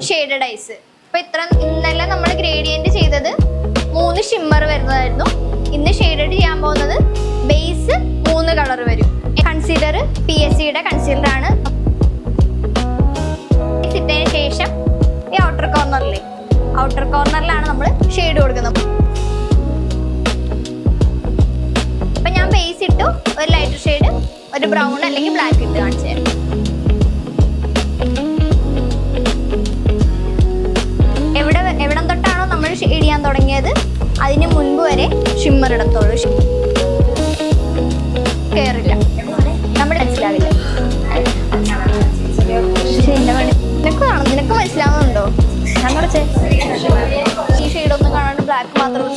Shaded ice. അപ്പൊ ഇന്നലെ നമ്മൾ ഗ്രേഡിയന്റ് ചെയ്തത് 3 ഷിമ്മർ വരുന്നതായിരുന്നു. ഇന്ന് ഷെയ്ഡഡ് ചെയ്യാൻ പോകുന്നത് ബേസ് 3 കളർ വരും. കൺസീലർ PSCയുടെ കൺസീലർ ആണ്. ഇട്ടതിന് ശേഷം ഈ ഔട്ടർ കോർണറിലാണ് നമ്മൾ ഷെയ്ഡ് കൊടുക്കുന്നത്. അപ്പൊ ഞാൻ ബേസ് ഇട്ടു, ഒരു ലൈറ്റർ ഷെയ്ഡ്, ഒരു ബ്രൗൺ അല്ലെങ്കിൽ ബ്ലാക്ക് ഇട്ട് കാണിച്ചു തരാം. എവിടം തൊട്ടാണോ നമ്മൾ ഷെയ്ഡ് ചെയ്യാൻ തുടങ്ങിയത് അതിന് മുൻപ് വരെ ഷിമ്മർ ഇടത്തുള്ളൂ. കേറില്ല, നമ്മൾ മനസ്സിലാവില്ല. നിനക്ക് മനസ്സിലാവുന്നുണ്ടോ? ഞാൻ കുറച്ച് ഈ ഷെയ്ഡൊന്നും കാണാണ്ട് ബ്ലാക്ക് മാത്രം